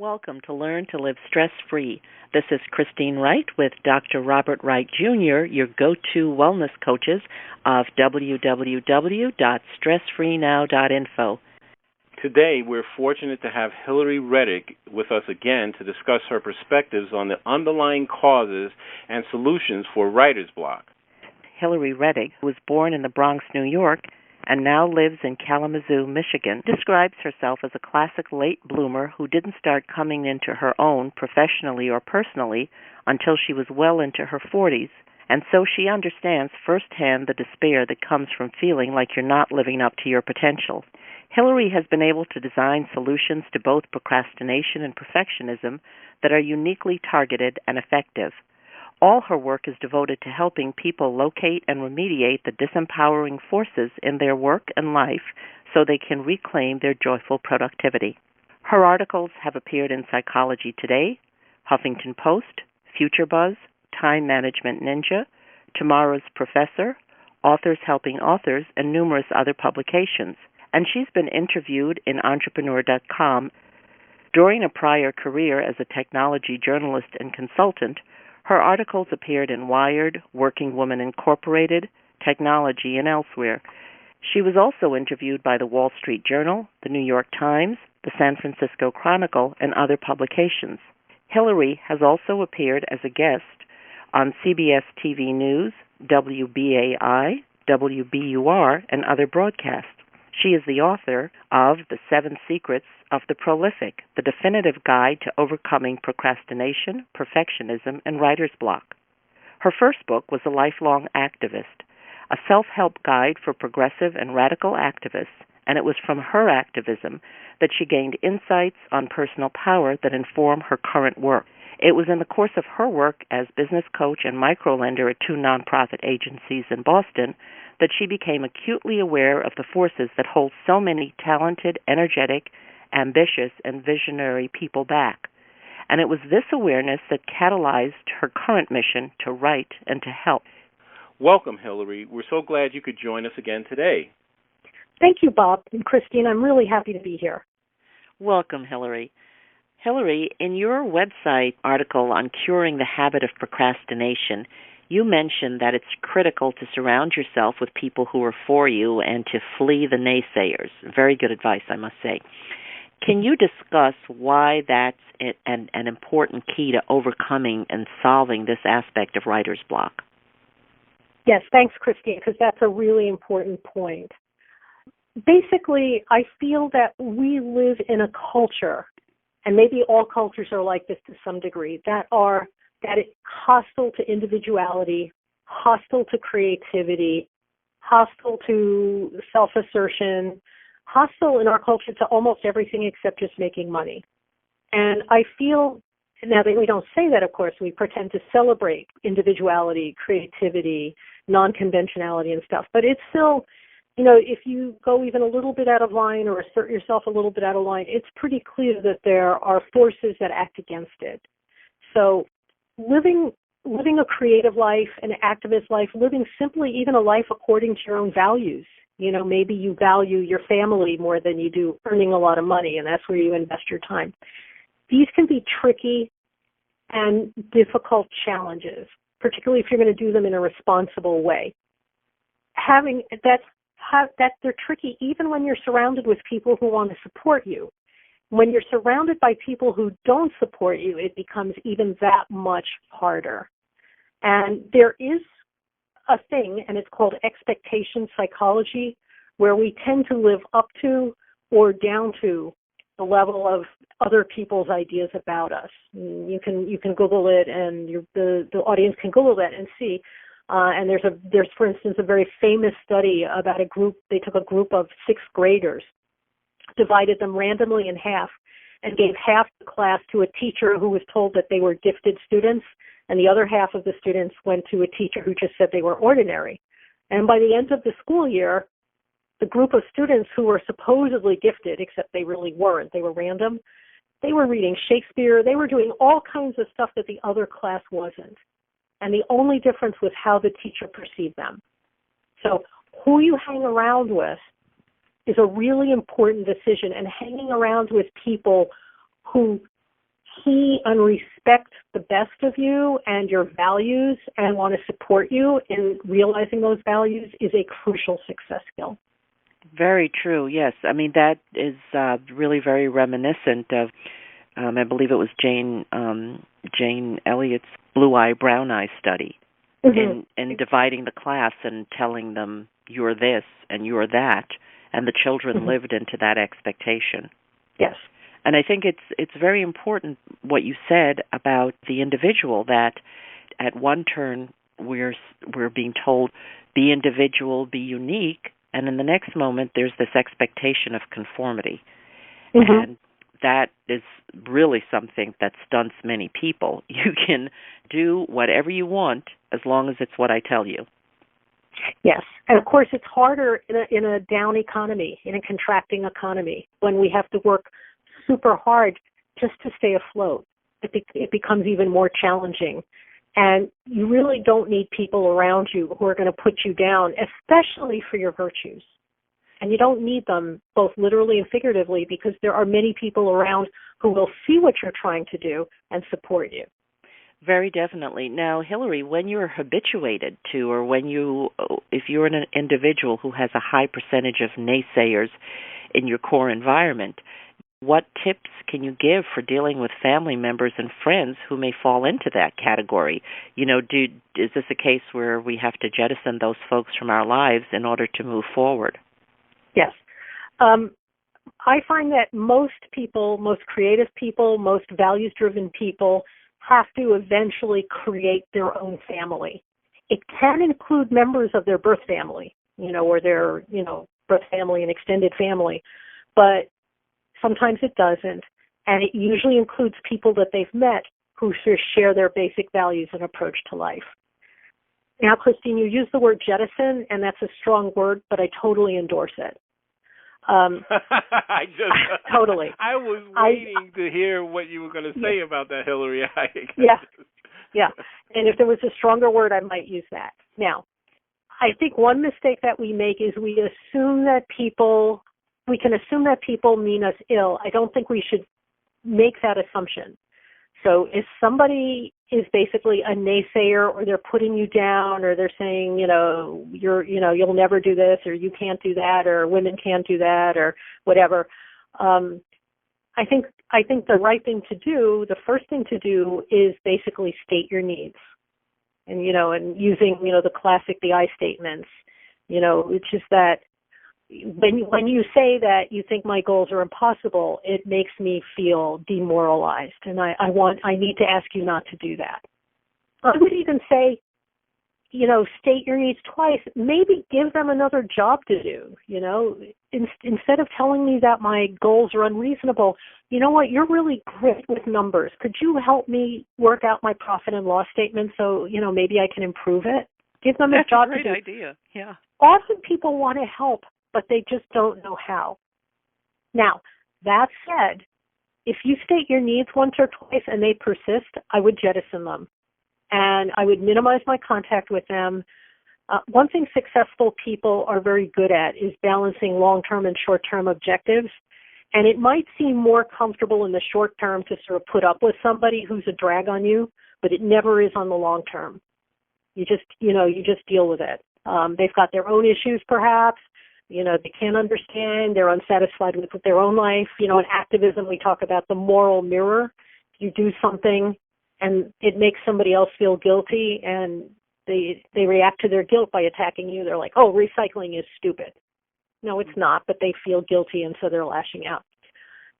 welcome to Learn to Live Stress-Free. This is Christine Wright with Dr. Robert Wright Jr., your go-to wellness coaches of www.stressfreenow.info. Today, we're fortunate to have Hillary Rettig with us again to discuss her perspectives on the underlying causes and solutions for writer's block. Hillary Rettig was born in the Bronx, New York, and now lives in Kalamazoo, Michigan, describes herself as a classic late bloomer who didn't start coming into her own professionally or personally until she was well into her 40s, and so she understands firsthand the despair that comes from feeling like you're not living up to your potential. Hillary has been able to design solutions to both procrastination and perfectionism that are uniquely targeted and effective. All her work is devoted to helping people locate and remediate the disempowering forces in their work and life so they can reclaim their joyful productivity. Her articles have appeared in Psychology Today, Huffington Post, Future Buzz, Time Management Ninja, Tomorrow's Professor, Authors Helping Authors, and numerous other publications. And she's been interviewed in Entrepreneur.com. During a prior career as a technology journalist and consultant, her articles appeared in Wired, Working Woman Incorporated, Technology, and elsewhere. She was also interviewed by the Wall Street Journal, the New York Times, the San Francisco Chronicle, and other publications. Hillary has also appeared as a guest on CBS TV News, WBAI, WBUR, and other broadcasts. She is the author of The 7 Secrets of the Prolific, the definitive guide to overcoming procrastination, perfectionism, and writer's block. Her first book was A Lifelong Activist, a self-help guide for progressive and radical activists, and it was from her activism that she gained insights on personal power that inform her current work. It was in the course of her work as business coach and microlender at 2 nonprofit agencies in Boston that she became acutely aware of the forces that hold so many talented, energetic, ambitious, and visionary people back. And it was this awareness that catalyzed her current mission to write and to help. Welcome, Hillary. We're so glad you could join us again today. Thank you, Bob and Christine. I'm really happy to be here. Welcome, Hillary. Hillary, in your website article on curing the habit of procrastination, you mentioned that it's critical to surround yourself with people who are for you and to flee the naysayers. Very good advice, I must say. Can you discuss why that's an important key to overcoming and solving this aspect of writer's block? Yes, thanks, Christine, because that's a really important point. Basically, I feel that we live in a culture, and maybe all cultures are like this to some degree, that it's hostile to individuality, hostile to creativity, hostile to self-assertion, hostile in our culture to almost everything except just making money. And I feel, now that we don't say that, of course, we pretend to celebrate individuality, creativity, non-conventionality and stuff, but it's still, if you go even a little bit out of line or assert yourself a little bit out of line, it's pretty clear that there are forces that act against it. So living a creative life, an activist life, living simply even a life according to your own values. Maybe you value your family more than you do earning a lot of money, and that's where you invest your time. These can be tricky and difficult challenges, particularly if you're going to do them in a responsible way. They're tricky even when you're surrounded with people who want to support you. When you're surrounded by people who don't support you, it becomes even that much harder. And there is a thing, and it's called expectation psychology, where we tend to live up to or down to the level of other people's ideas about us. You can Google it, and the audience can Google that and see. And there's, for instance, a very famous study about a group. They took a group of 6th graders, divided them randomly in half, and gave half the class to a teacher who was told that they were gifted students, and the other half of the students went to a teacher who just said they were ordinary. And by the end of the school year, the group of students who were supposedly gifted, except they really weren't, they were random, they were reading Shakespeare, they were doing all kinds of stuff that the other class wasn't. And the only difference was how the teacher perceived them. So who you hang around with is a really important decision, and hanging around with people who see and respect the best of you and your values and want to support you in realizing those values is a crucial success skill. Very true, yes. I mean, that is really very reminiscent of, I believe it was Jane Elliott's blue eye, brown eye study, in dividing the class and telling them you're this and you're that, and the children lived into that expectation. Yes. And I think it's very important what you said about the individual, that at one turn we're being told, be individual, be unique, and in the next moment there's this expectation of conformity. And that is really something that stunts many people. You can do whatever you want as long as it's what I tell you. Yes. And of course it's harder in a down economy, in a contracting economy, when we have to work super hard just to stay afloat. It becomes even more challenging. And you really don't need people around you who are going to put you down, especially for your virtues. And you don't need them both literally and figuratively, because there are many people around who will see what you're trying to do and support you. Very definitely. Now, Hillary, when you're habituated to, or if you're an individual who has a high percentage of naysayers in your core environment, what tips can you give for dealing with family members and friends who may fall into that category? Is this a case where we have to jettison those folks from our lives in order to move forward? Yes. I find that most people, most creative people, most values-driven people have to eventually create their own family. It can include members of their birth family, or their, birth family and extended family, but sometimes it doesn't, and it usually includes people that they've met who share their basic values and approach to life. Now, Christine, you used the word jettison, and that's a strong word, but I totally endorse it. Totally. I was waiting to hear what you were going to say about that, Hillary. Yeah. And if there was a stronger word, I might use that. Now, I think one mistake that we make is we can assume that people mean us ill. I don't think we should make that assumption. So if somebody is basically a naysayer, or they're putting you down, or they're saying, you'll never do this, or you can't do that, or women can't do that, or whatever, I think the right thing to do, the first thing to do, is basically state your needs, and using the classic the I statements, which is that when you say that you think my goals are impossible, it makes me feel demoralized, and I need to ask you not to do that. I would even say, state your needs twice. Maybe give them another job to do. Instead of telling me that my goals are unreasonable, you know what? You're really great with numbers. Could you help me work out my profit and loss statement so maybe I can improve it? Give them a job to do. That's a great idea. Yeah. Often people want to help, but they just don't know how. Now, that said, if you state your needs once or twice and they persist, I would jettison them, and I would minimize my contact with them. One thing successful people are very good at is balancing long-term and short-term objectives, and it might seem more comfortable in the short term to sort of put up with somebody who's a drag on you, but it never is on the long term. You just deal with it. They've got their own issues, perhaps. They can't understand. They're unsatisfied with their own life. In activism, we talk about the moral mirror. You do something, and it makes somebody else feel guilty, and they react to their guilt by attacking you. They're like, oh, recycling is stupid. No, it's not, but they feel guilty, and so they're lashing out.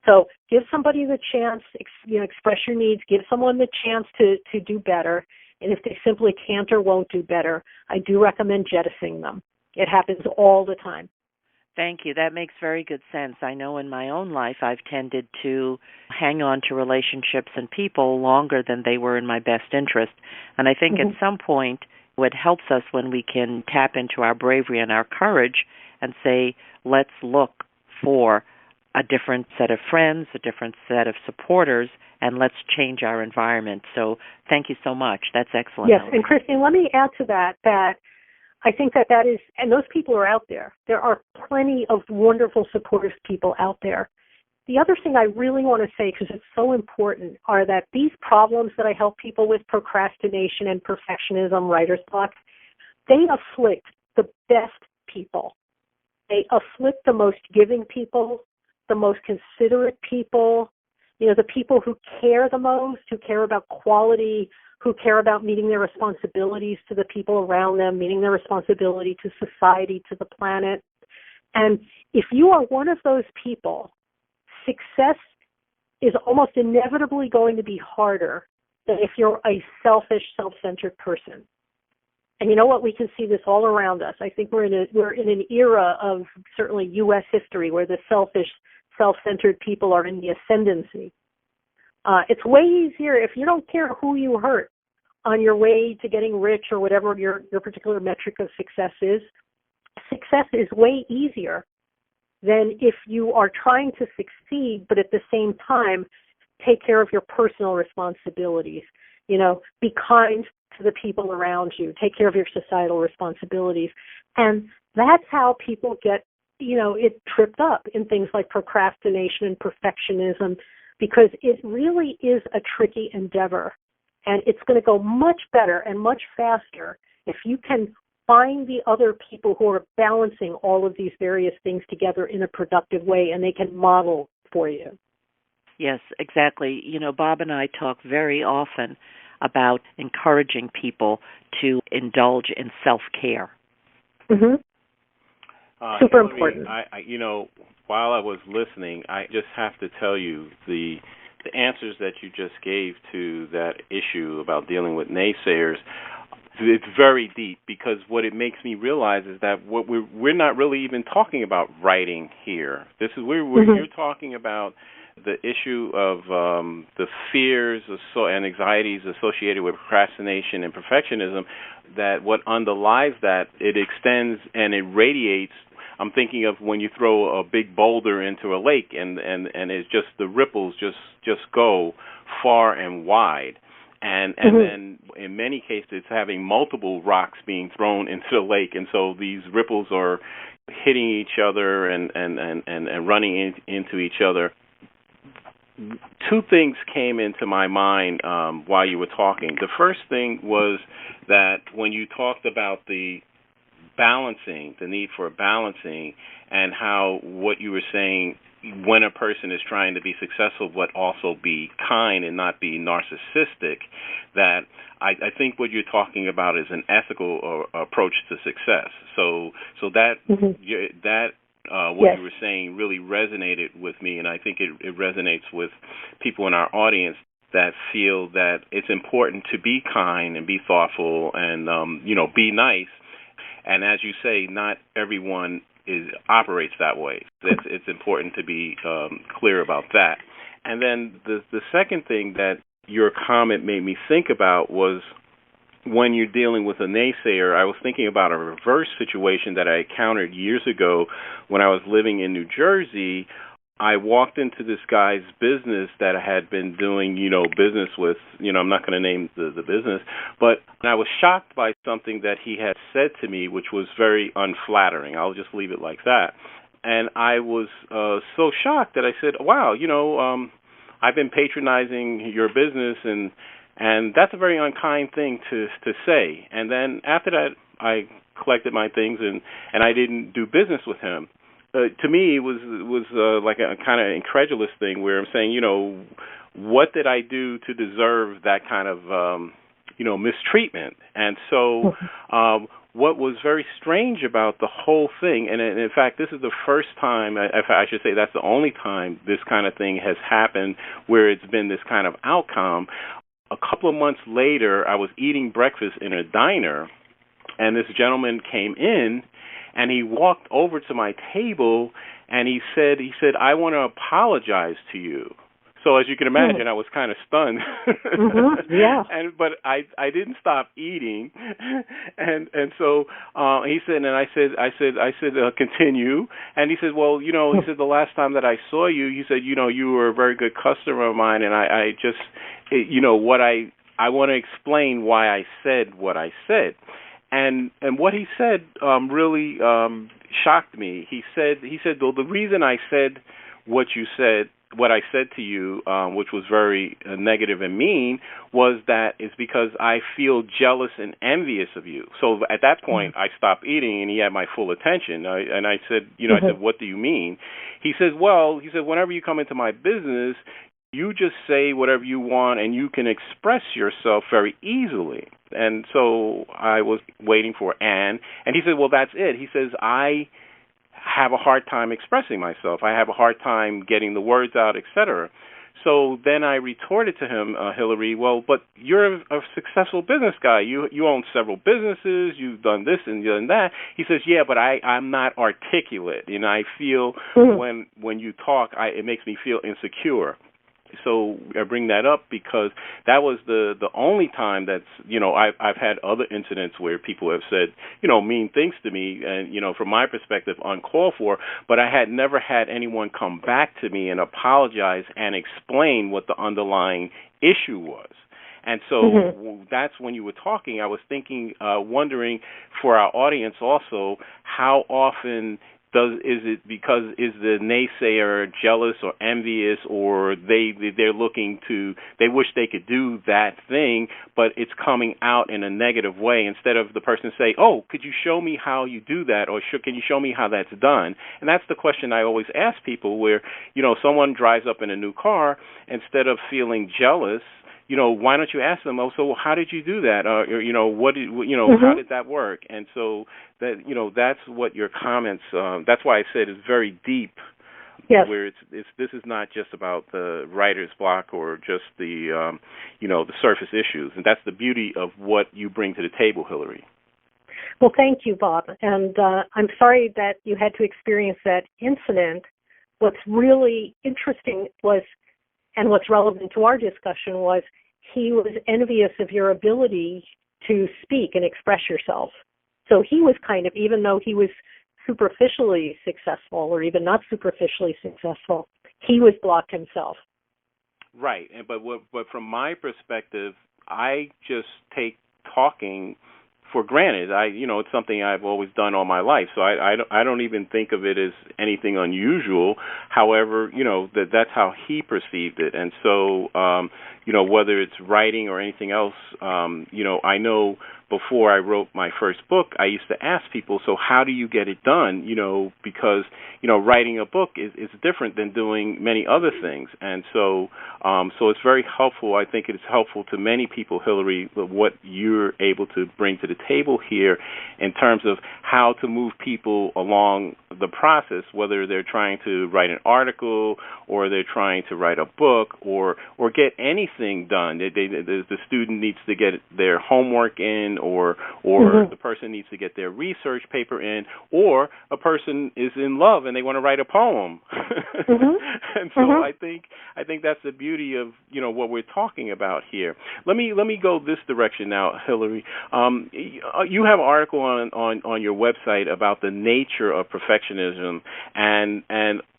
So give somebody the chance, express your needs, give someone the chance to do better, and if they simply can't or won't do better, I do recommend jettisoning them. It happens all the time. Thank you. That makes very good sense. I know in my own life I've tended to hang on to relationships and people longer than they were in my best interest. And I think at some point what helps us when we can tap into our bravery and our courage and say, let's look for a different set of friends, a different set of supporters, and let's change our environment. So thank you so much. That's excellent. Yes, and Christine, let me add to that I think that is, and those people are out there. There are plenty of wonderful, supportive people out there. the other thing I really want to say, because it's so important, are that these problems that I help people with, procrastination and perfectionism, writer's block, they afflict the best people. They afflict the most giving people, the most considerate people, the people who care the most, who care about quality, who care about meeting their responsibilities to the people around them, meeting their responsibility to society, to the planet. And if you are one of those people, success is almost inevitably going to be harder than if you're a selfish, self-centered person. And you know what? We can see this all around us. I think we're in an era of certainly U.S. history where the selfish, self-centered people are in the ascendancy. It's way easier if you don't care who you hurt on your way to getting rich or whatever your particular metric of success is. Success is way easier than if you are trying to succeed, but at the same time, take care of your personal responsibilities. Be kind to the people around you. Take care of your societal responsibilities. And that's how people get, it tripped up in things like procrastination and perfectionism, because it really is a tricky endeavor. And it's going to go much better and much faster if you can find the other people who are balancing all of these various things together in a productive way, and they can model for you. Yes, exactly. Bob and I talk very often about encouraging people to indulge in self-care. Mm-hmm. Super important. While I was listening, I just have to tell you the answers that you just gave to that issue about dealing with naysayers. It's very deep, because what it makes me realize is that what we're not really even talking about writing here. This is where you're talking about the issue of the fears and anxieties associated with procrastination and perfectionism, that what underlies that, it extends and it radiates. I'm thinking of when you throw a big boulder into a lake and it's just the ripples just go far and wide. And then in many cases it's having multiple rocks being thrown into the lake, and so these ripples are hitting each other and running into each other. Two things came into my mind while you were talking. The first thing was that when you talked about the need for balancing, and how what you were saying, when a person is trying to be successful but also be kind and not be narcissistic, that I think what you're talking about is an ethical approach to success. So that what you were saying really resonated with me, and I think it resonates with people in our audience that feel that it's important to be kind and be thoughtful and be nice. And as you say, not everyone operates that way. It's important to be clear about that. And then the second thing that your comment made me think about was, when you're dealing with a naysayer, I was thinking about a reverse situation that I encountered years ago when I was living in New Jersey. I walked into this guy's business that I had been doing, business with, I'm not going to name the business, but I was shocked by something that he had said to me, which was very unflattering. I'll just leave it like that. And I was so shocked that I said, wow, I've been patronizing your business, and that's a very unkind thing to say. And then after that, I collected my things and I didn't do business with him. To me, it was like a kind of incredulous thing where I'm saying, what did I do to deserve that kind of, mistreatment? And so what was very strange about the whole thing, and in fact, this is the first time, I should say that's the only time this kind of thing has happened where it's been this kind of outcome. A couple of months later, I was eating breakfast in a diner, and this gentleman came in, and he walked over to my table, and he said, I want to apologize to you. So as you can imagine, I was kind of stunned. Yeah. But I didn't stop eating, and so he said, and I said, continue. And he said, well, he said, the last time that I saw you, he said, you were a very good customer of mine, and I just, what I want to explain why I said what I said. And what he said really shocked me. He said, well, the reason I said what you said what I said to you, which was very negative and mean, was that it's because I feel jealous and envious of you. So at that point, I stopped eating, and he had my full attention. I said, I said, what do you mean? He says, well, whenever you come into my business, you just say whatever you want, and you can express yourself very easily. And so I was waiting for and he said, well, that's it. He says, I have a hard time expressing myself. I have a hard time getting the words out, etc. So then I retorted to him, Hillary, well, but you're a successful business guy. You own several businesses. You've done this and done that. He says, yeah, but I'm not articulate. I feel when you talk, it makes me feel insecure. So I bring that up because that was the only time that's, I've had other incidents where people have said, mean things to me and, from my perspective, uncalled for, but I had never had anyone come back to me and apologize and explain what the underlying issue was. And so that's when you were talking, I was thinking, wondering for our audience also, how often is the naysayer jealous or envious, or they're looking to, they wish they could do that thing, but it's coming out in a negative way, instead of the person say, oh, could you show me how you do that, or can you show me how that's done? And that's the question I always ask people, where someone drives up in a new car, instead of feeling jealous, why don't you ask them, oh, so how did you do that? How did that work? And so that, that's what your comments, that's why I said it's very deep. Yes. Where this is not just about the writer's block or just the, the surface issues. And that's the beauty of what you bring to the table, Hillary. Well, thank you, Bob. And I'm sorry that you had to experience that incident. What's really interesting was, and what's relevant to our discussion, was he was envious of your ability to speak and express yourself. So he was kind of, even though he was superficially successful or even not superficially successful, he was blocked himself. Right. But from my perspective, I just take talking for granted. It's something I've always done all my life, so I don't even think of it as anything unusual. However, that's how he perceived it, and so whether it's writing or anything else, I know before I wrote my first book, I used to ask people, so how do you get it done? Because writing a book is different than doing many other things, and so it's very helpful. I think it's helpful to many people, Hillary, what you're able to bring to the table here in terms of how to move people along the process, whether they're trying to write an article or they're trying to write a book or get anything done. The student needs to get their homework in, or the person needs to get their research paper in, or a person is in love and they want to write a poem. And so I think that's the beauty of what we're talking about here. Let me go this direction now, Hillary. You have an article on your website about the nature of perfectionism, and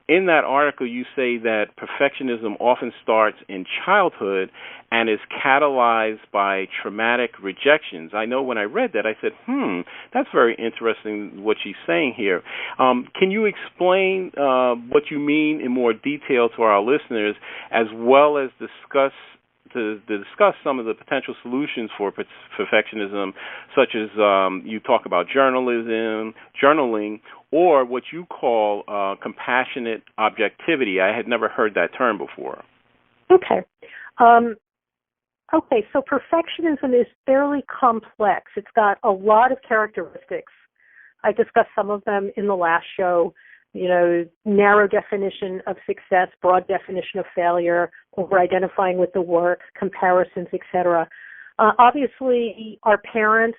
in that article you say that perfectionism often starts in childhood and is catalyzed by traumatic rejections. I know when I read that, I said, that's very interesting what she's saying here. Can you explain what you mean in more detail to our listeners, as well as discuss some of the potential solutions for perfectionism, such as you talk about journaling, or what you call compassionate objectivity? I had never heard that term before. Okay. So perfectionism is fairly complex. It's got a lot of characteristics. I discussed some of them in the last show. Narrow definition of success, broad definition of failure, over-identifying with the work, comparisons, etc. Obviously, our parents,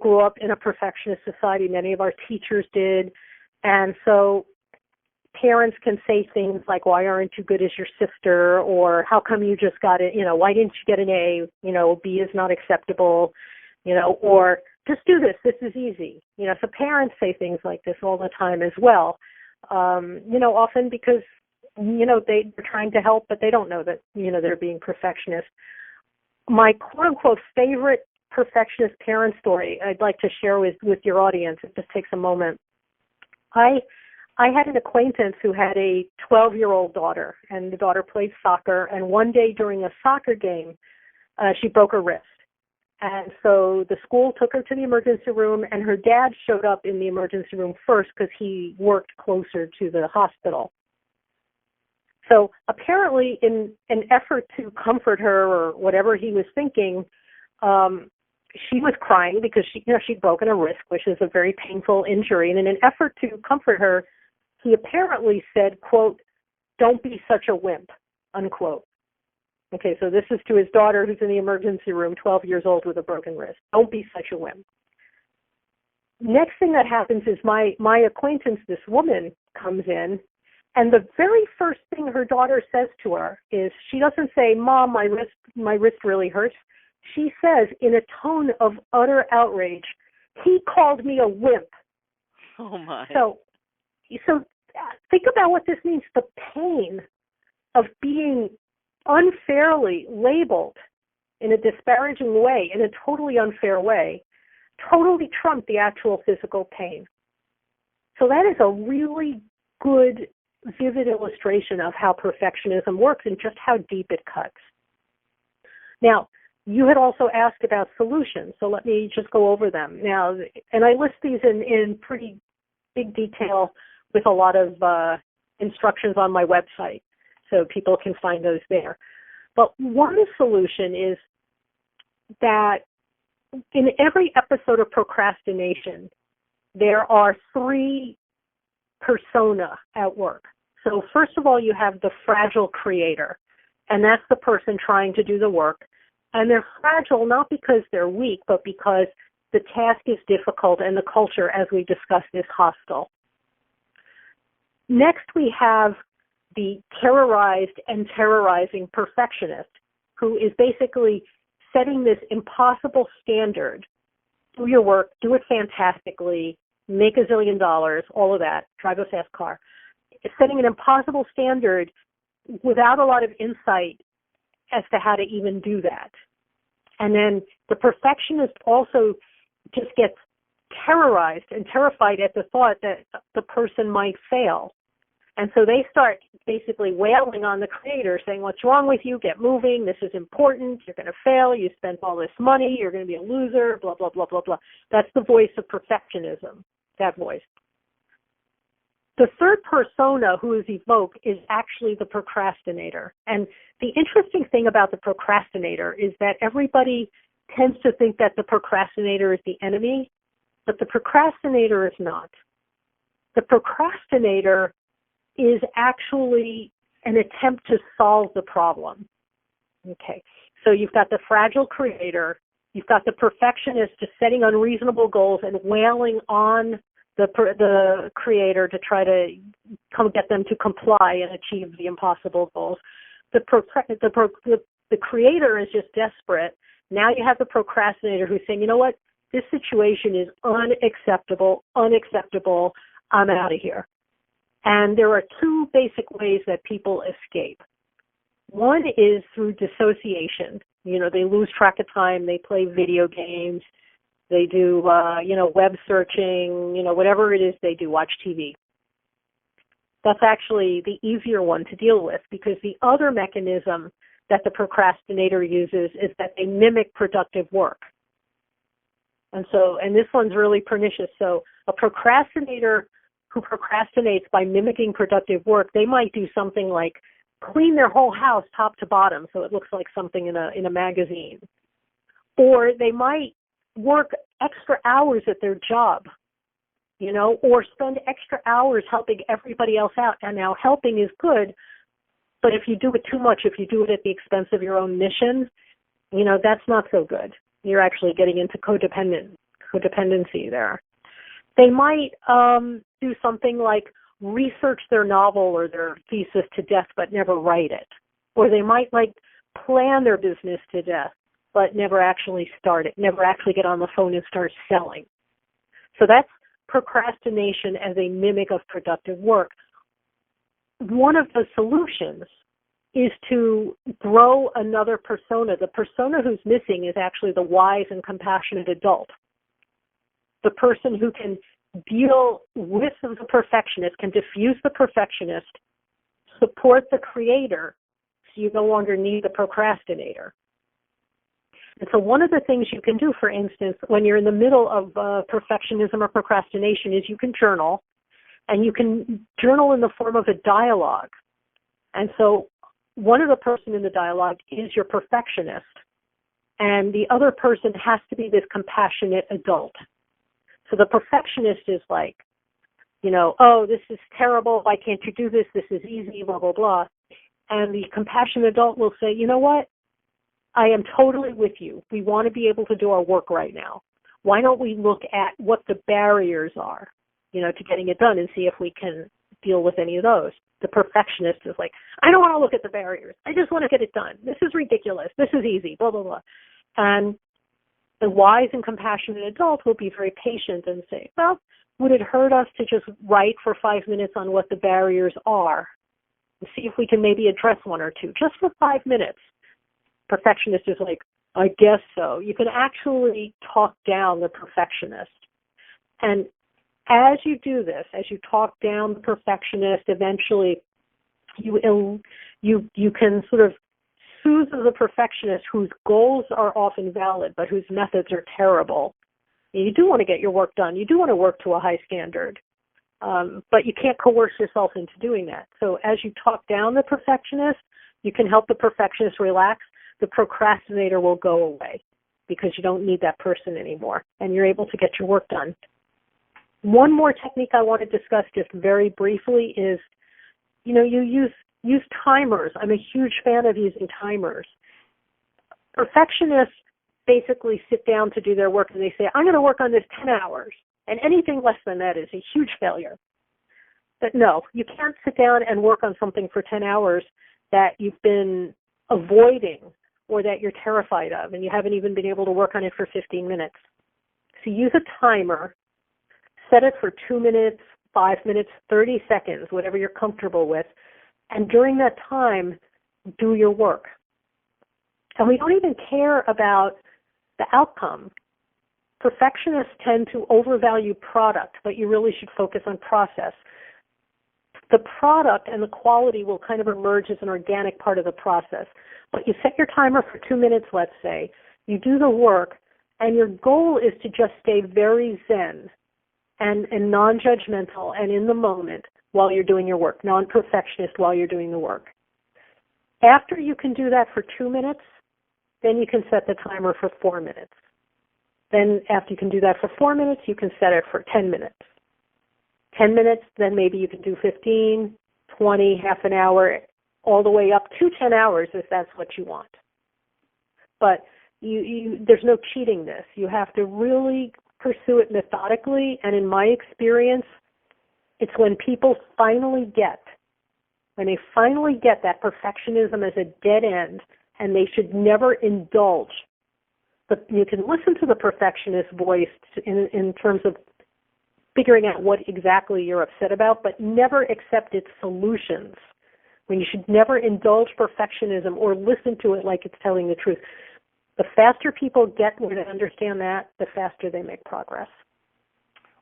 grew up in a perfectionist society. Many of our teachers did. And so parents can say things like, why aren't you good as your sister? Or how come you just got it? Why didn't you get an A? B is not acceptable, or just do this. This is easy. So parents say things like this all the time as well. Often because, they're trying to help, but they don't know that, they're being perfectionist. My quote-unquote favorite perfectionist parent story I'd like to share with your audience. It just takes a moment. I I had an acquaintance who had a 12-year-old daughter, and the daughter played soccer, and one day during a soccer game, she broke her wrist. And so the school took her to the emergency room, and her dad showed up in the emergency room first because he worked closer to the hospital. So apparently, in an effort to comfort her or whatever he was thinking, she was crying because she'd broken a wrist, which is a very painful injury. And in an effort to comfort her, he apparently said, quote, "Don't be such a wimp," unquote. Okay, so this is to his daughter who's in the emergency room, 12 years old with a broken wrist. Don't be such a wimp. Next thing that happens is my acquaintance, this woman, comes in, and the very first thing her daughter says to her is, she doesn't say, "Mom, my wrist really hurts." She says in a tone of utter outrage, "He called me a wimp." Oh, my. So think about what this means. The pain of being unfairly labeled in a disparaging way, in a totally unfair way, totally trumped the actual physical pain. So that is a really good, vivid illustration of how perfectionism works and just how deep it cuts. Now, you had also asked about solutions, so let me just go over them. Now, and I list these in pretty big detail with a lot of instructions on my website, so people can find those there. But one solution is that in every episode of procrastination, there are three persona at work. So first of all, you have the fragile creator, and that's the person trying to do the work. And they're fragile not because they're weak, but because the task is difficult and the culture, as we discussed, is hostile. Next, we have the terrorized and terrorizing perfectionist, who is basically setting this impossible standard. Do your work, do it fantastically, make $1 zillion, all of that, drive a fast car. It's setting an impossible standard without a lot of insight as to how to even do that. And then the perfectionist also just gets terrorized and terrified at the thought that the person might fail. And so they start basically wailing on the creator, saying, "What's wrong with you? Get moving. This is important. You're going to fail. You spent all this money. You're going to be a loser, blah, blah, blah, blah, blah." That's the voice of perfectionism, that voice. The third persona who is evoked is actually the procrastinator. And the interesting thing about the procrastinator is that everybody tends to think that the procrastinator is the enemy, but the procrastinator is not. The procrastinator is actually an attempt to solve the problem. Okay, so you've got the fragile creator, you've got the perfectionist just setting unreasonable goals and wailing on the creator to try to get them to comply and achieve the impossible goals. The creator is just desperate. Now you have the procrastinator who's saying, "You know what, this situation is unacceptable, I'm out of here." And there are two basic ways that people escape. One is through dissociation. They lose track of time, they play video games, they do, web searching, whatever it is they do, watch TV. That's actually the easier one to deal with, because the other mechanism that the procrastinator uses is that they mimic productive work. And this one's really pernicious. So a procrastinator who procrastinates by mimicking productive work, they might do something like clean their whole house top to bottom so it looks like something in a magazine. Or they might work extra hours at their job, or spend extra hours helping everybody else out. And now helping is good, but if you do it too much, if you do it at the expense of your own mission, that's not so good. You're actually getting into codependency there. They might do something like research their novel or their thesis to death but never write it. Or they might plan their business to death but never actually start it, never actually get on the phone and start selling. So that's procrastination as a mimic of productive work. One of the solutions is to grow another persona. The persona who's missing is actually the wise and compassionate adult. The person who can deal with the perfectionist, can diffuse the perfectionist, support the creator, so you no longer need the procrastinator. And so one of the things you can do, for instance, when you're in the middle of perfectionism or procrastination is you can journal, and you can journal in the form of a dialogue. And so one of the person in the dialogue is your perfectionist, and the other person has to be this compassionate adult. So the perfectionist is like, oh, this is terrible. Why can't you do this? This is easy, blah, blah, blah. And the compassionate adult will say, you know what? I am totally with you. We want to be able to do our work right now. Why don't we look at what the barriers are, to getting it done and see if we can deal with any of those. The perfectionist is like, I don't want to look at the barriers. I just want to get it done. This is ridiculous. This is easy, blah, blah, blah. And the wise and compassionate adult will be very patient and say, well, would it hurt us to just write for 5 minutes on what the barriers are and see if we can maybe address one or two, just for 5 minutes? Perfectionist is like, I guess so. You can actually talk down the perfectionist. And as you do this, as you talk down the perfectionist, eventually you can sort of soothe the perfectionist whose goals are often valid but whose methods are terrible. You do want to get your work done. You do want to work to a high standard, but you can't coerce yourself into doing that. So as you talk down the perfectionist, you can help the perfectionist relax. The procrastinator will go away because you don't need that person anymore, and you're able to get your work done. One more technique I want to discuss just very briefly is, you use timers. I'm a huge fan of using timers. Perfectionists basically sit down to do their work and they say, I'm going to work on this 10 hours, and anything less than that is a huge failure. But no, you can't sit down and work on something for 10 hours that you've been avoiding or that you're terrified of, and you haven't even been able to work on it for 15 minutes. So use a timer, set it for 2 minutes, 5 minutes, 30 seconds, whatever you're comfortable with, and during that time, do your work. And we don't even care about the outcome. Perfectionists tend to overvalue product, but you really should focus on process. The product and the quality will kind of emerge as an organic part of the process. But you set your timer for 2 minutes, let's say, you do the work, and your goal is to just stay very zen and non-judgmental and in the moment while you're doing your work, non-perfectionist while you're doing the work. After you can do that for 2 minutes, then you can set the timer for 4 minutes. Then after you can do that for 4 minutes, you can set it for 10 minutes. 10 minutes, then maybe you can do 15, 20, half an hour, all the way up to 10 hours if that's what you want. But there's no cheating this. You have to really pursue it methodically, and in my experience, it's when people finally get that perfectionism as a dead end, and they should never indulge. But you can listen to the perfectionist voice in terms of figuring out what exactly you're upset about, but never accept its solutions. When you should never indulge perfectionism or listen to it like it's telling the truth. The faster people get where they understand that, the faster they make progress.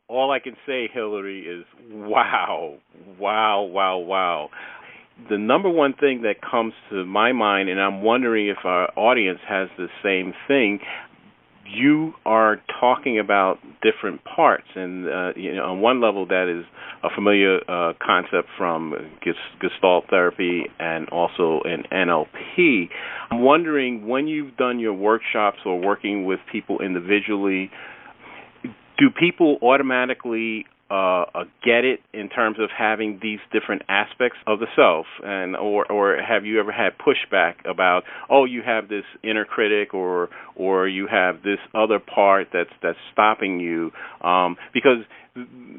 All I can say, Hillary, is wow, wow, wow, wow. The number one thing that comes to my mind, and I'm wondering if our audience has the same thing, you are talking about different parts, and on one level that is a familiar concept from Gestalt therapy and also in NLP. I'm wondering, when you've done your workshops or working with people individually, do people automatically get it in terms of having these different aspects of the self, and or have you ever had pushback about, oh, you have this inner critic or you have this other part that's stopping you? Because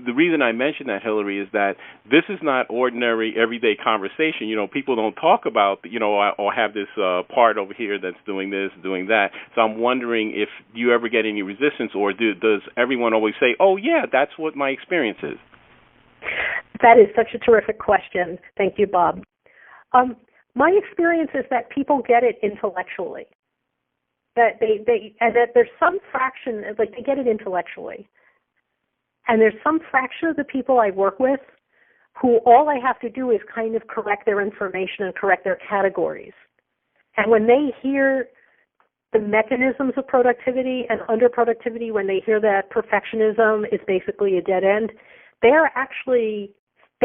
the reason I mention that, Hillary, is that this is not ordinary everyday conversation. People don't talk about, or have this part over here that's doing this, doing that. So I'm wondering if you ever get any resistance, or does everyone always say, oh, yeah, that's what my experience is? That is such a terrific question. Thank you, Bob. My experience is that people get it intellectually. That and that there's some fraction, like they get it intellectually. And there's some fraction of the people I work with who all I have to do is kind of correct their information and correct their categories. And when they hear the mechanisms of productivity and underproductivity, when they hear that perfectionism is basically a dead end, they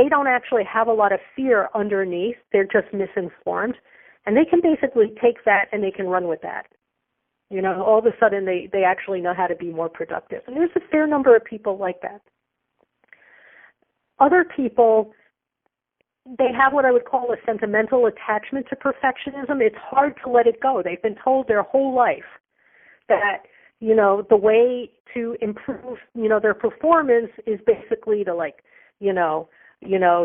don't actually have a lot of fear underneath. They're just misinformed. And they can basically take that and they can run with that. All of a sudden they actually know how to be more productive. And there's a fair number of people like that. Other people, they have what I would call a sentimental attachment to perfectionism. It's hard to let it go. They've been told their whole life that, the way to improve, their performance is basically to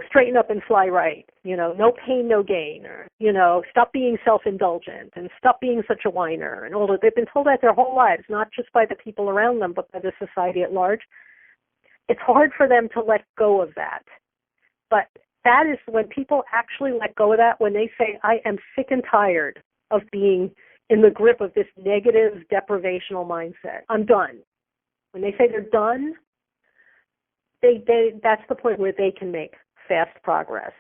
straighten up and fly right, no pain, no gain, or, stop being self-indulgent and stop being such a whiner and all that. They've been told that their whole lives, not just by the people around them, but by the society at large. It's hard for them to let go of that. But that is when people actually let go of that, when they say, I am sick and tired of being in the grip of this negative deprivational mindset. I'm done. When they say they're done, that's the point where they can make fast progress.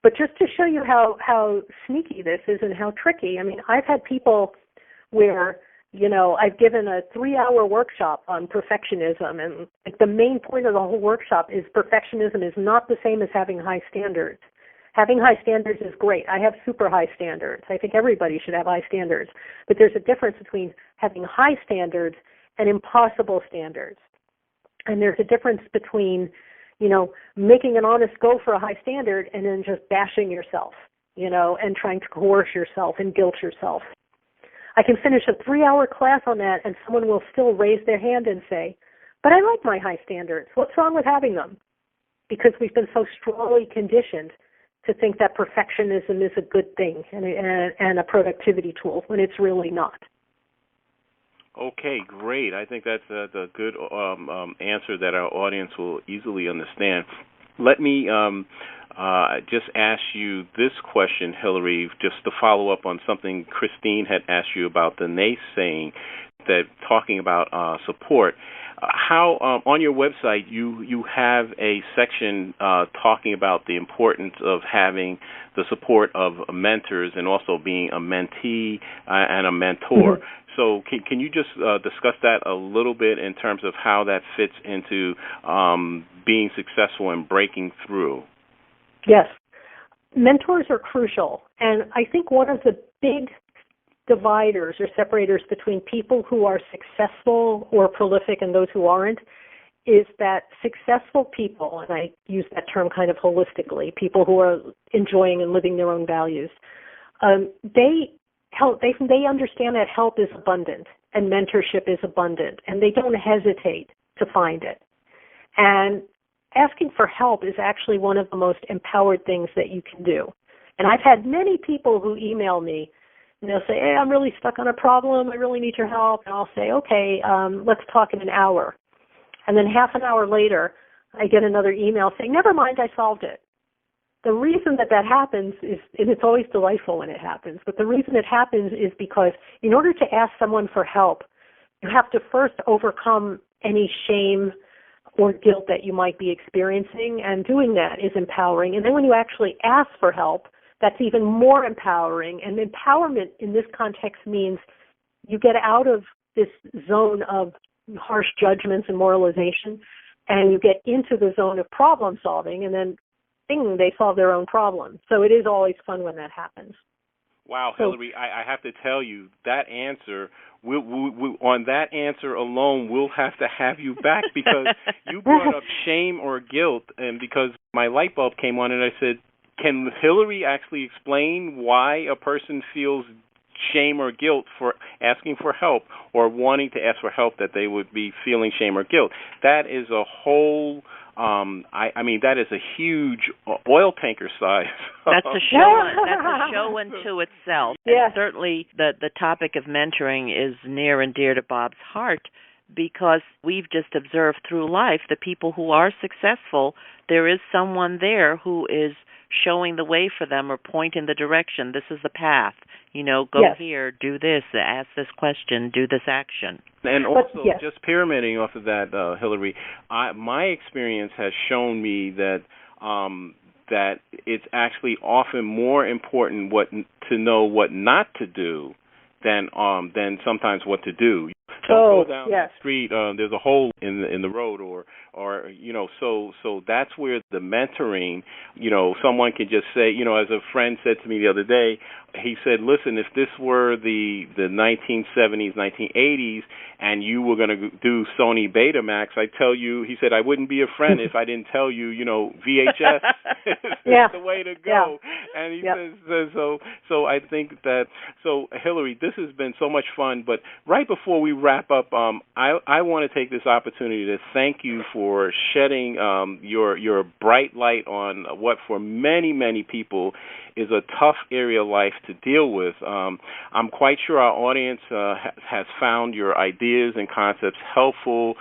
But just to show you how sneaky this is and how tricky, I've had people where, I've given a 3-hour workshop on perfectionism, and the main point of the whole workshop is perfectionism is not the same as having high standards. Having high standards is great. I have super high standards. I think everybody should have high standards. But there's a difference between having high standards and impossible standards. And there's a difference between, making an honest go for a high standard and then just bashing yourself, and trying to coerce yourself and guilt yourself. I can finish a 3-hour class on that and someone will still raise their hand and say, but I like my high standards. What's wrong with having them? Because we've been so strongly conditioned to think that perfectionism is a good thing and a productivity tool when it's really not. Okay, great. I think that's a good answer that our audience will easily understand. Let me just ask you this question, Hillary, just to follow up on something Christine had asked you about the naysaying, that talking about support. How on your website you have a section talking about the importance of having the support of mentors and also being a mentee and a mentor. Mm-hmm. So can you just discuss that a little bit in terms of how that fits into being successful and breaking through? Yes. Mentors are crucial. And I think one of the big dividers or separators between people who are successful or prolific and those who aren't is that successful people, and I use that term kind of holistically, people who are enjoying and living their own values, they understand that help is abundant and mentorship is abundant, and they don't hesitate to find it. And asking for help is actually one of the most empowered things that you can do. And I've had many people who email me, and they'll say, hey, I'm really stuck on a problem. I really need your help. And I'll say, okay, let's talk in an hour. And then half an hour later, I get another email saying, never mind, I solved it. The reason that happens is, and it's always delightful when it happens, but the reason it happens is because in order to ask someone for help, you have to first overcome any shame or guilt that you might be experiencing, and doing that is empowering. And then when you actually ask for help, that's even more empowering. And empowerment in this context means you get out of this zone of harsh judgments and moralization, and you get into the zone of problem solving, and then they solve their own problem. So it is always fun when that happens. Wow, Hillary, I have to tell you, that answer, we on that answer alone, we'll have to have you back, because you brought up shame or guilt, and because my light bulb came on and I said, can Hillary actually explain why a person feels shame or guilt for asking for help or wanting to ask for help, that they would be feeling shame or guilt? That is a whole... that is a huge oil tanker size. That's a show unto itself. Yeah. And certainly the topic of mentoring is near and dear to Bob's heart, because we've just observed through life the people who are successful, there is someone there who is showing the way for them or pointing the direction. This is the path. Go Yes. here, do this, ask this question, do this action. And also, yes. just pyramiding off of that, Hillary, my experience has shown me that that it's actually often more important to know what not to do than sometimes what to do. Don't go down yes. the street. There's a hole in the road, or so that's where the mentoring. Someone can just say, as a friend said to me the other day, he said, "Listen, if this were the 1970s, 1980s, and you were going to do Sony Betamax, I tell you," he said, "I wouldn't be a friend if I didn't tell you, VHS is the way to go." Yeah. And he says, so I think that, so Hillary, this has been so much fun, but right before we wrap up, I want to take this opportunity to thank you for shedding your bright light on what for many, many people is a tough area of life to deal with. I'm quite sure our audience has found your ideas and concepts helpful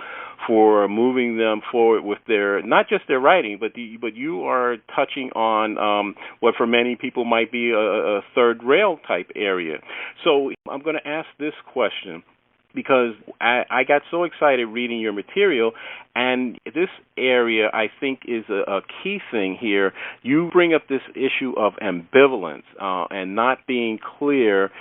for moving them forward with not just their writing, but you are touching on what for many people might be a third rail type area. So I'm going to ask this question, because I got so excited reading your material, and this area I think is a key thing here. You bring up this issue of ambivalence and not being clear.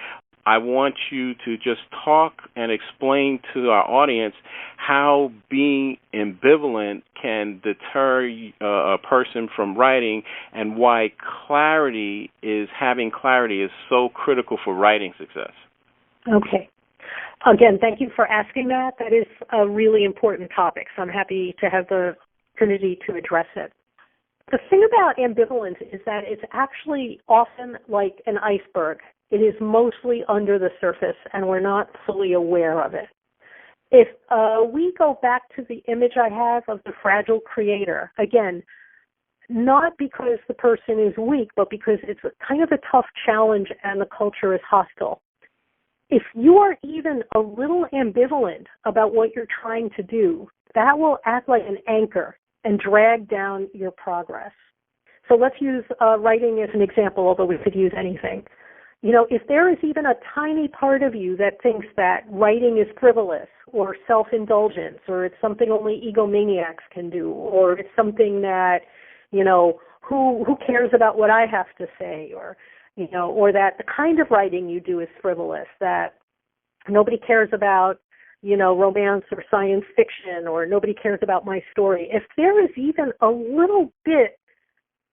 I want you to just talk and explain to our audience how being ambivalent can deter a person from writing, and why having clarity is so critical for writing success. Okay. Again, thank you for asking that. That is a really important topic, so I'm happy to have the opportunity to address it. The thing about ambivalence is that it's actually often like an iceberg. It is mostly under the surface, and we're not fully aware of it. If we go back to the image I have of the fragile creator, again, not because the person is weak, but because it's kind of a tough challenge and the culture is hostile. If you are even a little ambivalent about what you're trying to do, that will act like an anchor and drag down your progress. So let's use writing as an example, although we could use anything. If there is even a tiny part of you that thinks that writing is frivolous or self-indulgence, or it's something only egomaniacs can do, or it's something that, who cares about what I have to say, or that the kind of writing you do is frivolous, that nobody cares about, romance or science fiction, or nobody cares about my story. If there is even a little bit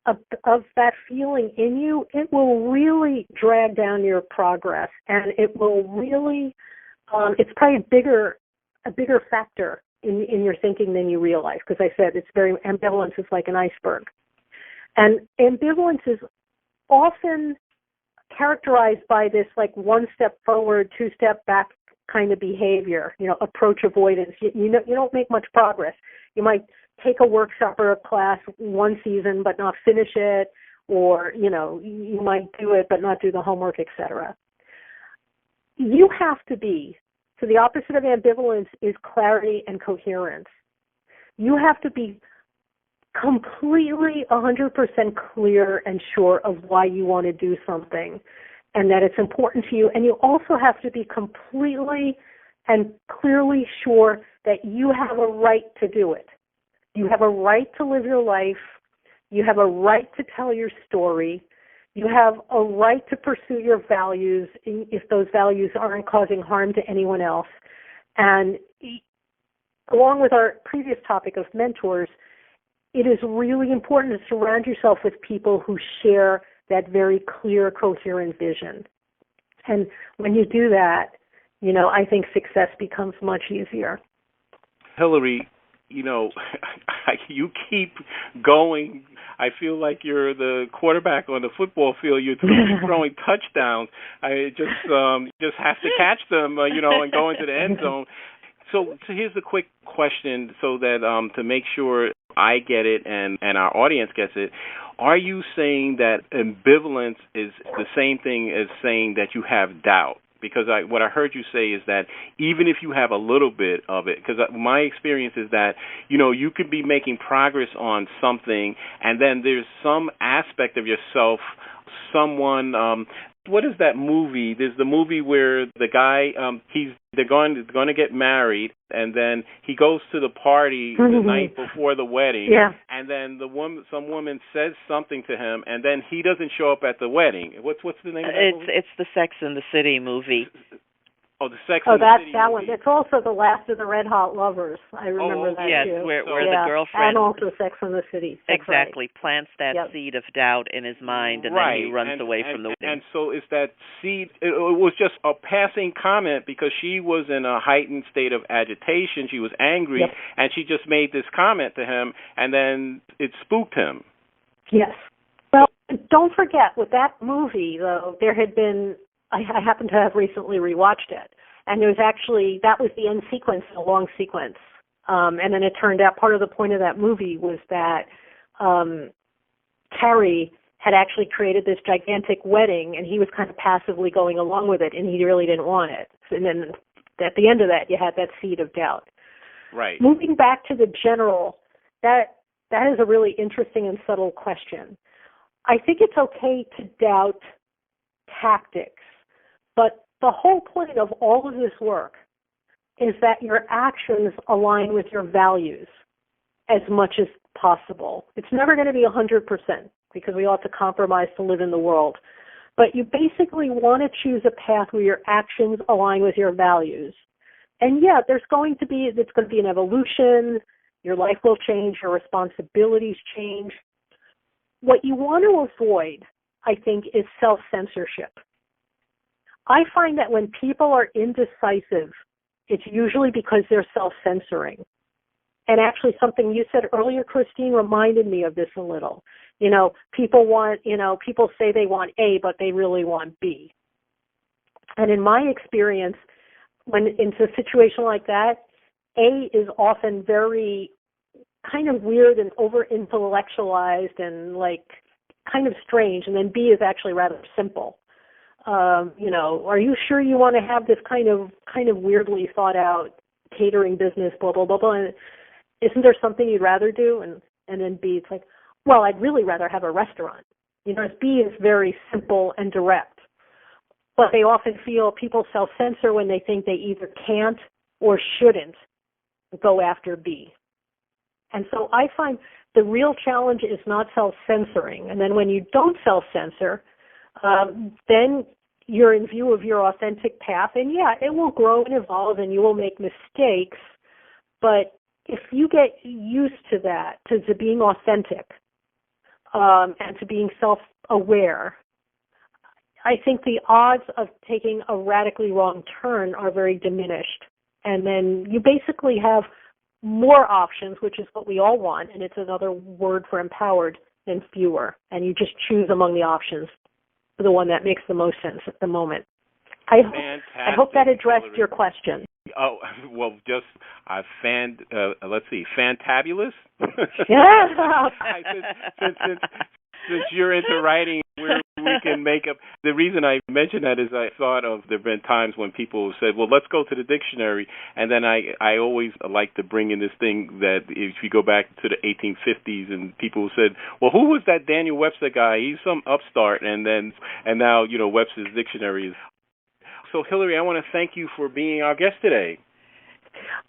of that feeling in you, it will really drag down your progress, and it will really, it's probably a bigger factor in your thinking than you realize, because I said ambivalence is like an iceberg. And ambivalence is often characterized by this like one step forward, two step back kind of behavior, approach avoidance. You don't make much progress. You might take a workshop or a class one season but not finish it, or, you might do it but not do the homework, etc. You have to be, so the opposite of ambivalence is clarity and coherence. You have to be completely 100% clear and sure of why you want to do something and that it's important to you. And you also have to be completely and clearly sure that you have a right to do it. You have a right to live your life. You have a right to tell your story. You have a right to pursue your values if those values aren't causing harm to anyone else. And along with our previous topic of mentors, it is really important to surround yourself with people who share that very clear, coherent vision. And when you do that, I think success becomes much easier. Hillary, you keep going. I feel like you're the quarterback on the football field. You're throwing touchdowns. I just have to catch them, and go into the end zone. So here's a quick question, so that to make sure I get it and our audience gets it. Are you saying that ambivalence is the same thing as saying that you have doubt? Because what I heard you say is that even if you have a little bit of it, because my experience is that, you could be making progress on something, and then there's some aspect of yourself, someone what is that movie? There's the movie where the guy they're going to get married, and then he goes to the party the night before the wedding, and then some woman says something to him, and then he doesn't show up at the wedding. What's the name of that movie? It's the Sex and the City movie. Oh, the Sex and the City that movie. one. It's also The Last of the Red Hot Lovers. I remember that yes, too. where the girlfriend, and also Sex and the City. That's exactly, right. plants that seed of doubt in his mind, and then he runs away from the wedding. And so is that seed? It was just a passing comment because she was in a heightened state of agitation. She was angry, and she just made this comment to him, and then it spooked him. Yes. Well, don't forget, with that movie, though, there had been. I happen to have recently rewatched it, and there was actually, that was the end sequence, a long sequence. And then it turned out part of the point of that movie was that Terry had actually created this gigantic wedding, and he was kind of passively going along with it, and he really didn't want it. And then at the end of that, you had that seed of doubt. Right. Moving back to the general, that is a really interesting and subtle question. I think it's okay to doubt tactics. But the whole point of all of this work is that your actions align with your values as much as possible. It's never going to be 100% because we all have to compromise to live in the world. But you basically want to choose a path where your actions align with your values. And it's going to be an evolution. Your life will change. Your responsibilities change. What you want to avoid, I think, is self-censorship. I find that when people are indecisive, it's usually because they're self-censoring. And actually something you said earlier, Christine, reminded me of this a little. People say they want A, but they really want B. And in my experience, when into a situation like that, A is often very kind of weird and over-intellectualized and like kind of strange, and then B is actually rather simple. Are you sure you want to have this kind of weirdly thought out catering business, blah, blah, blah, blah, and isn't there something you'd rather do? And then B, it's like, well, I'd really rather have a restaurant. B is very simple and direct. But they often feel people self-censor when they think they either can't or shouldn't go after B. And so I find the real challenge is not self-censoring. And then when you don't self-censor, then you're in view of your authentic path, and it will grow and evolve, and you will make mistakes. But if you get used to that, to being authentic, and to being self-aware, I think the odds of taking a radically wrong turn are very diminished. And then you basically have more options, which is what we all want, and it's another word for empowered, than fewer. And you just choose among the options, the one that makes the most sense at the moment. I hope that addressed your question. Oh, well, let's see, fantabulous? Yeah. Since you're into writing, we can make up. The reason I mentioned that is I thought of there have been times when people said, well, let's go to the dictionary, and then I always like to bring in this thing that if you go back to the 1850s and people said, well, who was that Daniel Webster guy? He's some upstart, and now Webster's dictionary is. So, Hillary, I want to thank you for being our guest today.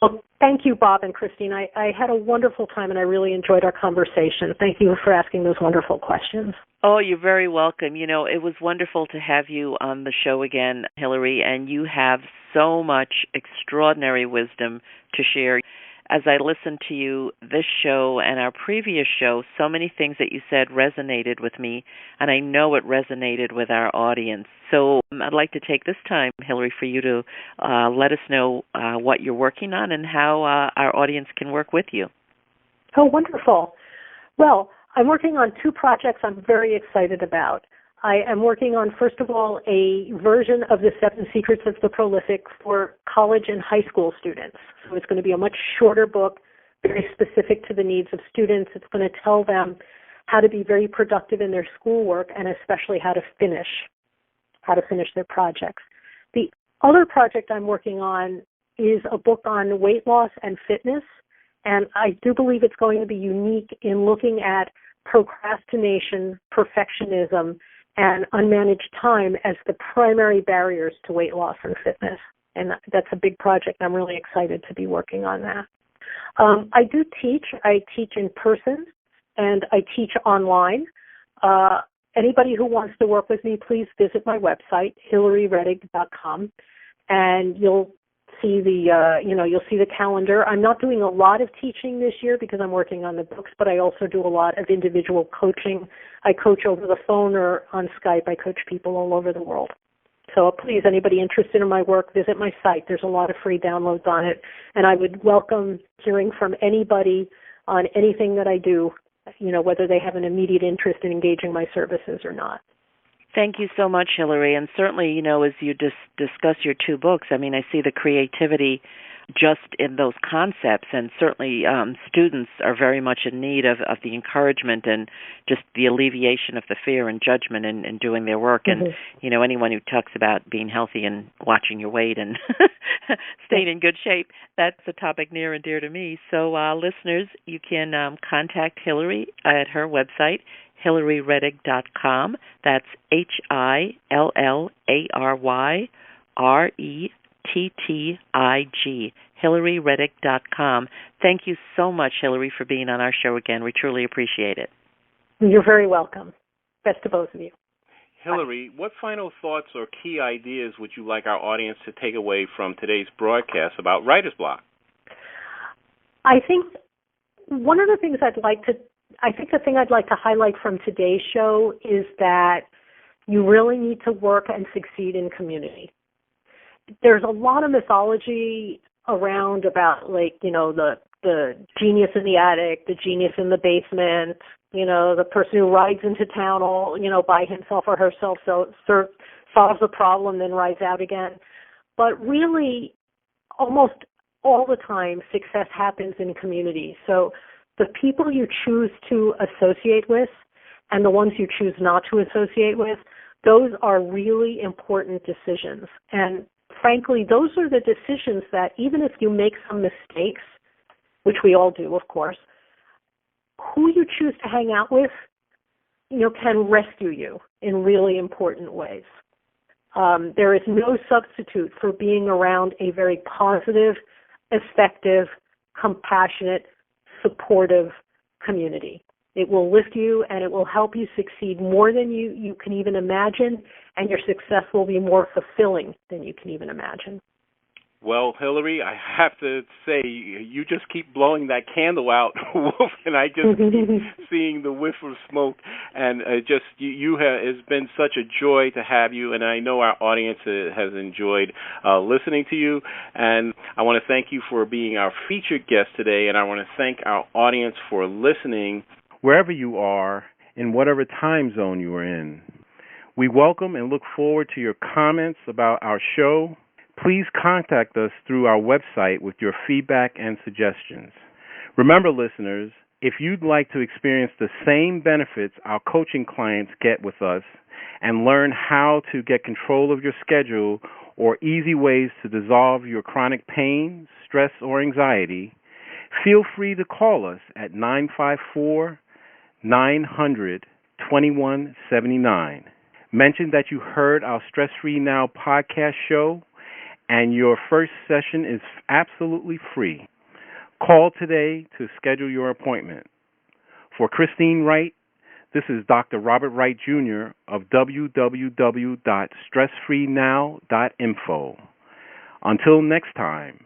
Well, thank you, Bob and Christine. I had a wonderful time, and I really enjoyed our conversation. Thank you for asking those wonderful questions. Oh, you're very welcome. It was wonderful to have you on the show again, Hillary, and you have so much extraordinary wisdom to share. As I listened to you this show and our previous show, so many things that you said resonated with me, and I know it resonated with our audience. So I'd like to take this time, Hillary, for you to let us know what you're working on and how our audience can work with you. Oh, wonderful. Well, I'm working on two projects I'm very excited about. I am working on, first of all, a version of the 7 Secrets of the Prolific for college and high school students. So it's going to be a much shorter book, very specific to the needs of students. It's going to tell them how to be very productive in their schoolwork and especially how to finish their projects. The other project I'm working on is a book on weight loss and fitness, and I do believe it's going to be unique in looking at procrastination, perfectionism, and unmanaged time as the primary barriers to weight loss and fitness. And that's a big project. I'm really excited to be working on that. I do teach. I teach in person, and I teach online. Anybody who wants to work with me, please visit my website, hillaryrettig.com, and you'll see the calendar. I'm not doing a lot of teaching this year because I'm working on the books, but I also do a lot of individual coaching. I coach over the phone or on Skype. I coach people all over the world. So please, anybody interested in my work, visit my site. There's a lot of free downloads on it, and I would welcome hearing from anybody on anything that I do, whether they have an immediate interest in engaging my services or not. Thank you so much, Hillary. And certainly, as you discuss your two books, I see the creativity just in those concepts, and certainly students are very much in need of the encouragement and just the alleviation of the fear and judgment in doing their work. Mm-hmm. And, anyone who talks about being healthy and watching your weight and staying in good shape, that's a topic near and dear to me. So, listeners, you can contact Hillary at her website, HillaryRettig.com. That's HillaryRettig, HillaryRettig.com. Thank you so much, Hillary, for being on our show again. We truly appreciate it. You're very welcome. Best to both of you. Hillary, what final thoughts or key ideas would you like our audience to take away from today's broadcast about writer's block? I think one of the things the thing I'd like to highlight from today's show is that you really need to work and succeed in community. There's a lot of mythology around about the genius in the attic, the genius in the basement, the person who rides into town all, by himself or herself, solves the problem, then rides out again. But really, almost all the time, success happens in community. So the people you choose to associate with and the ones you choose not to associate with, those are really important decisions. And frankly, those are the decisions that even if you make some mistakes, which we all do, of course, who you choose to hang out with, can rescue you in really important ways. There is no substitute for being around a very positive, effective, compassionate, supportive community. It will lift you and it will help you succeed more than you can even imagine, and your success will be more fulfilling than you can even imagine. Well, Hillary, I have to say, you just keep blowing that candle out, and I just keep seeing the whiff of smoke. And it's been such a joy to have you, and I know our audience has enjoyed listening to you. And I want to thank you for being our featured guest today, and I want to thank our audience for listening wherever you are, in whatever time zone you are in. We welcome and look forward to your comments about our show. Please contact us through our website with your feedback and suggestions. Remember, listeners, if you'd like to experience the same benefits our coaching clients get with us and learn how to get control of your schedule or easy ways to dissolve your chronic pain, stress, or anxiety, feel free to call us at 954-900-2179. Mention that you heard our Stress Free Now podcast show, and your first session is absolutely free. Call today to schedule your appointment. For Christine Wright, this is Dr. Robert Wright, Jr. of www.stressfreenow.info. Until next time,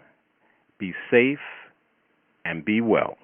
be safe and be well.